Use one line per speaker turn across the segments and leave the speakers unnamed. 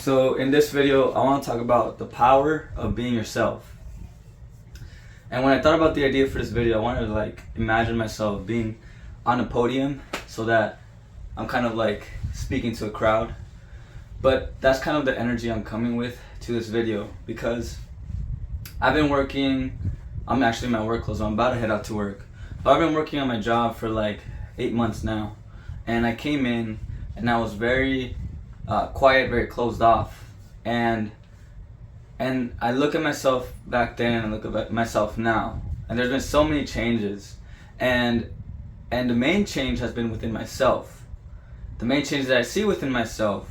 So in this video, I want to talk about the power of being yourself. And when I thought about the idea for this video, I wanted to imagine myself being on a podium so that I'm kind of speaking to a crowd. But that's kind of the energy I'm coming with to this video, because I've been working, I'm actually in my work clothes, so I'm about to head out to work. But I've been working on my job for 8 months now. And I came in and I was very quiet, very closed off. And I look at myself back then and look at myself now. And there's been so many changes. And the main change has been within myself. The main change that I see within myself,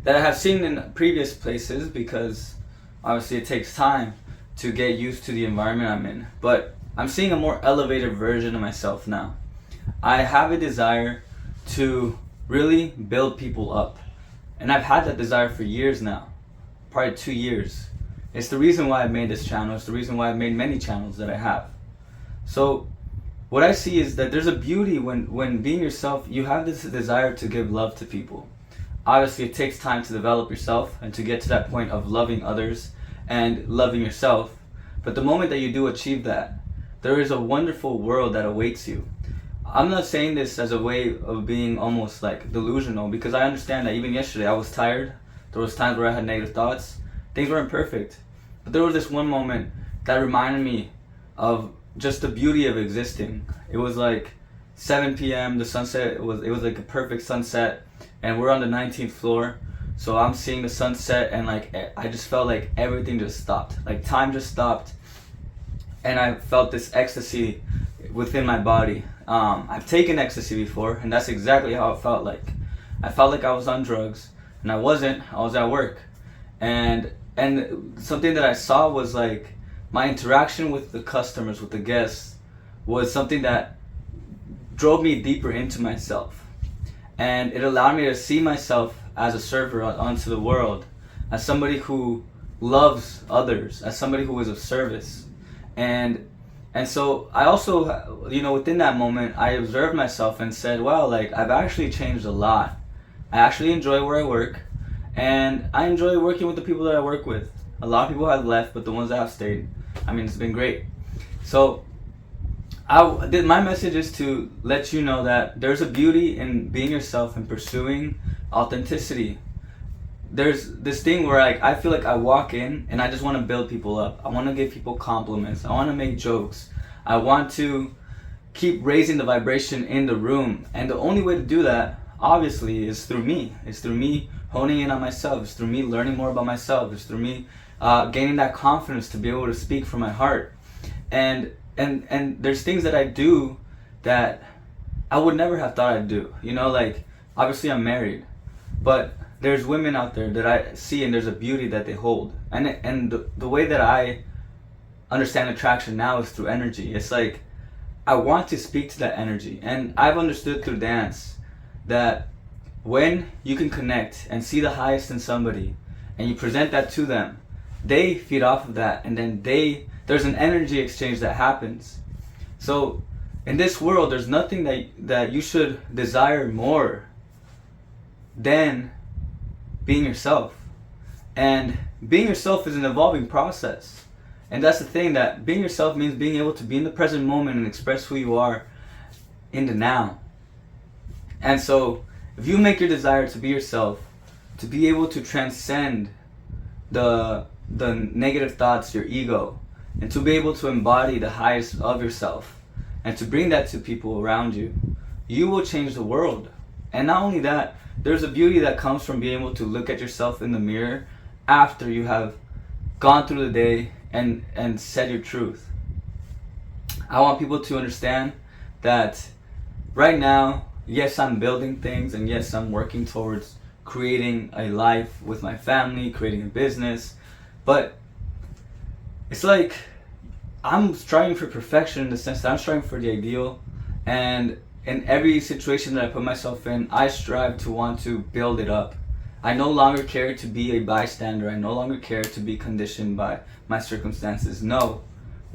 that I have seen in previous places, because obviously it takes time to get used to the environment I'm in. But I'm seeing a more elevated version of myself now. I have a desire to really build people up. And I've had that desire for years now, probably 2 years. It's the reason why I made this channel. It's the reason why I've made many channels that I have. So what I see is that there's a beauty when being yourself, you have this desire to give love to people. Obviously it takes time to develop yourself and to get to that point of loving others and loving yourself. But the moment that you do achieve that, there is a wonderful world that awaits you. I'm not saying this as a way of being almost delusional, because I understand that even yesterday I was tired. There was times where I had negative thoughts. Things weren't perfect. But there was this one moment that reminded me of just the beauty of existing. It was 7 p.m. The sunset, it was a perfect sunset, and we're on the 19th floor. So I'm seeing the sunset, and I just felt like everything just stopped. Time just stopped. And I felt this ecstasy within my body. I've taken ecstasy before, and that's exactly how it felt like. I felt like I was on drugs, and I wasn't. I was at work. And something that I saw was my interaction with the customers, with the guests, was something that drove me deeper into myself. And it allowed me to see myself as a server onto the world, as somebody who loves others, as somebody who is of service. And so I also, within that moment, I observed myself and said, wow, I've actually changed a lot. I actually enjoy where I work, and I enjoy working with the people that I work with. A lot of people have left, but the ones that have stayed, it's been great. So my message is to let you know that there's a beauty in being yourself and pursuing authenticity. There's this thing where I feel like I walk in and I just want to build people up. I want to give people compliments. I want to make jokes. I want to keep raising the vibration in the room. And the only way to do that, obviously, is through me. It's through me honing in on myself. It's through me learning more about myself. It's through me gaining that confidence to be able to speak from my heart. And there's things that I do that I would never have thought I'd do. Obviously I'm married, but there's women out there that I see, and there's a beauty that they hold. And the way that I understand attraction now is through energy. It's I want to speak to that energy. And I've understood through dance that when you can connect and see the highest in somebody and you present that to them, they feed off of that, and then there's an energy exchange that happens. So in this world, there's nothing that you should desire more than being yourself. And being yourself is an evolving process. And that's the thing, that being yourself means being able to be in the present moment and express who you are in the now. And so if you make your desire to be yourself, to be able to transcend the negative thoughts, your ego, and to be able to embody the highest of yourself, and to bring that to people around you, you will change the world. And not only that, there's a beauty that comes from being able to look at yourself in the mirror after you have gone through the day and said your truth. I want people to understand that right now, yes, I'm building things, and yes, I'm working towards creating a life with my family, creating a business, but it's I'm striving for perfection, in the sense that I'm striving for the ideal. And in every situation that I put myself in, I strive to want to build it up. I no longer care to be a bystander. I no longer care to be conditioned by my circumstances. No,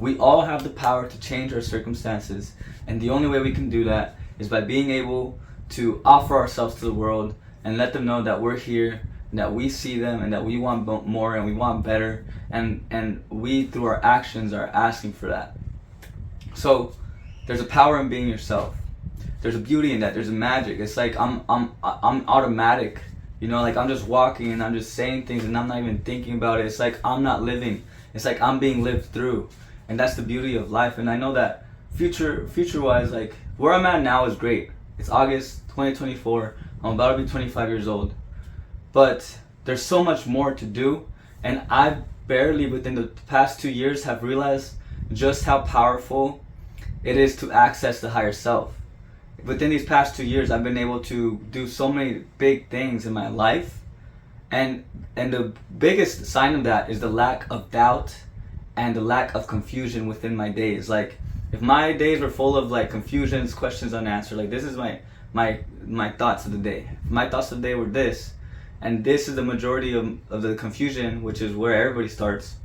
we all have the power to change our circumstances. And the only way we can do that is by being able to offer ourselves to the world and let them know that we're here and that we see them, and that we want more, and we want better, and we through our actions are asking for that. So there's a power in being yourself. There's a beauty in that. There's a magic. It's like I'm automatic. You know, like I'm just walking and I'm just saying things and I'm not even thinking about it. It's like I'm not living. It's like I'm being lived through. And that's the beauty of life. And I know that future wise, like where I'm at now is great. It's August 2024. I'm about to be 25 years old. But there's so much more to do. And I barely within the past 2 years have realized just how powerful it is to access the higher self. Within these past 2 years, I've been able to do so many big things in my life, and the biggest sign of that is the lack of doubt and the lack of confusion within my days. Like if my days were full of like confusions, questions unanswered, like this is my thoughts of the day. If my thoughts of the day were this, and this is the majority of the confusion, which is where everybody starts,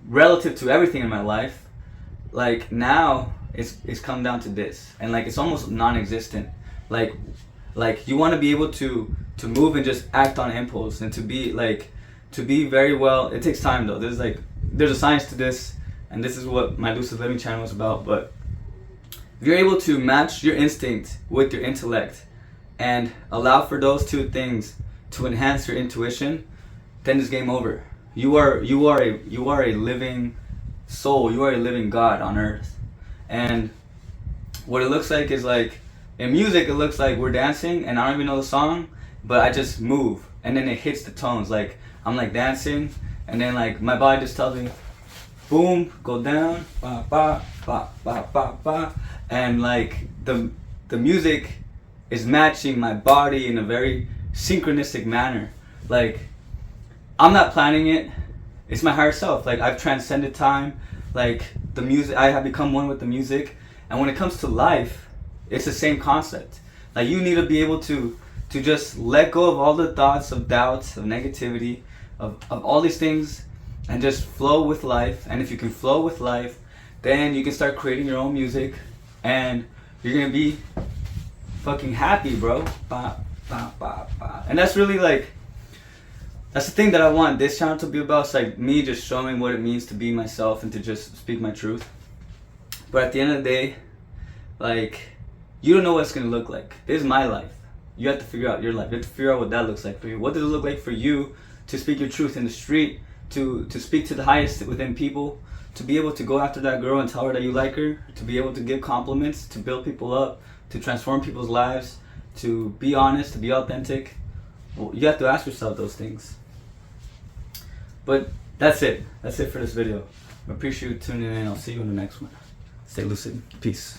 relative to everything in my life. Like now it's come down to this, and like it's almost non-existent. Like you want to be able to move and just act on impulse, and to be very well. It takes time though. There's a science to this, and this is what my Lucid Living channel is about. But if you're able to match your instinct with your intellect and allow for those two things to enhance your intuition, then it's game over. You are a living soul. You are a living God on earth. And what it looks like is like in music, it looks like we're dancing and I don't even know the song, but I just move and then it hits the tones. Like I'm like dancing, and then like my body just tells me, boom, go down, ba ba ba ba ba ba, and like the music is matching my body in a very synchronistic manner. Like I'm not planning it. It's my higher self. Like I've transcended time. Like the music, I have become one with the music. And when it comes to life, it's the same concept. Like you need to be able to just let go of all the thoughts of doubts, of negativity, of all these things, and just flow with life. And if you can flow with life, then you can start creating your own music, and you're gonna be fucking happy, bro. Ba, ba, ba, ba. And that's really like, that's the thing that I want this channel to be about. It's like me just showing what it means to be myself and to just speak my truth. But at the end of the day, like, you don't know what it's going to look like. This is my life. You have to figure out your life. You have to figure out what that looks like for you. What does it look like for you to speak your truth in the street, to speak to the highest within people, to be able to go after that girl and tell her that you like her, to be able to give compliments, to build people up, to transform people's lives, to be honest, to be authentic. Well, you have to ask yourself those things. But that's it. That's it for this video. I appreciate you tuning in. I'll see you in the next one. Stay lucid. Peace.